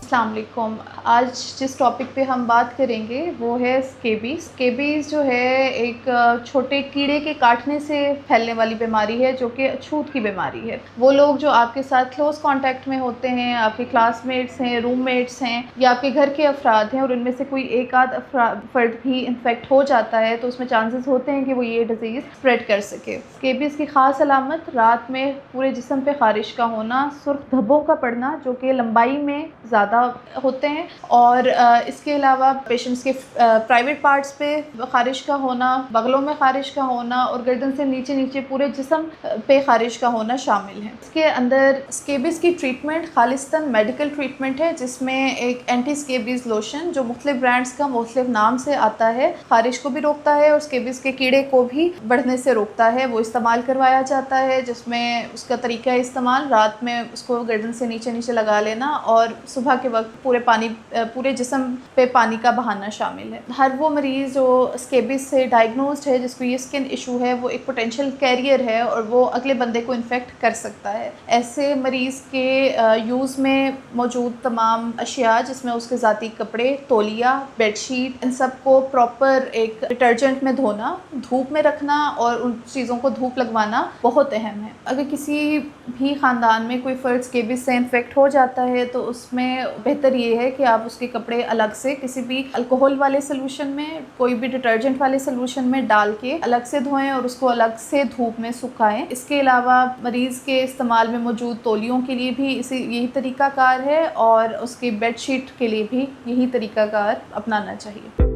अस्सलाम वालेकुम। आज जिस टॉपिक पे हम बात करेंगे वो है स्केबीज़। स्केबीज़ जो है एक छोटे कीड़े के काटने से फैलने वाली बीमारी है जो कि अछूत की बीमारी है। वो लोग जो आपके साथ क्लोज़ कॉन्टैक्ट में होते हैं, आपके क्लासमेट्स हैं, रूममेट्स हैं या आपके घर के अफराद हैं और उनमें से कोई एक आध फ़र्द भी इन्फेक्ट हो जाता है तो उसमें चांसेस होते हैं कि वो ये डिज़ीज़ स्प्रेड कर सके। स्केबीज़ की ख़ास अलामत रात में पूरे जिस्म पे ख़ारिश का होना, सुर्ख धब्बों का पड़ना जो कि लंबाई में ज़्यादा होते हैं और इसके अलावा पेशेंट्स के प्राइवेट पार्ट्स पे ख़ारिश का होना, बगलों में ख़ारिश का होना और गर्दन से नीचे नीचे पूरे जिस्म पे ख़ारिश का होना शामिल है। इसके अंदर स्केबीज़ की ट्रीटमेंट खालिस्तन मेडिकल ट्रीटमेंट है जिसमें एक एंटी स्केबीज़ लोशन जो मुख्तलिफ ब्रांड्स का मुख्तलिफ नाम से आता है, ख़ारिश को भी रोकता है और स्केबीज़ के कीड़े को भी बढ़ने से रोकता है। वो इस्तेमाल करवाया जाता है जिसमें उसका तरीका इस्तेमाल रात में उसको गर्दन से नीचे नीचे लगा लेना और सुबह के वक्त पूरे जिस्म पे पानी का बहाना शामिल है। हर वो मरीज़ जो स्केबीज़ से डायग्नोस्ड है, जिसको ये स्किन इशू है, वो एक पोटेंशियल कैरियर है और वो अगले बंदे को इन्फेक्ट कर सकता है। ऐसे मरीज़ के यूज़ में मौजूद तमाम अशिया जिसमें उसके ज़ाती कपड़े, तौलिया, बेडशीट, इन सब को प्रॉपर एक डिटर्जेंट में धोना, धूप में रखना और उन चीज़ों को धूप लगवाना बहुत अहम है। अगर किसी भी ख़ानदान में कोई फ़र्द स्केबीज़ से इन्फेक्ट हो जाता है तो उसमें बेहतर ये है कि आप उसके कपड़े अलग से किसी भी अल्कोहल वाले सलूशन में, कोई भी डिटर्जेंट वाले सलूशन में डाल के अलग से धोएं और उसको अलग से धूप में सुखाएं। इसके अलावा मरीज़ के इस्तेमाल में मौजूद तौलियों के लिए भी यही तरीक़ाकार है और उसकी बेडशीट के लिए भी यही तरीक़ाकार अपनाना चाहिए।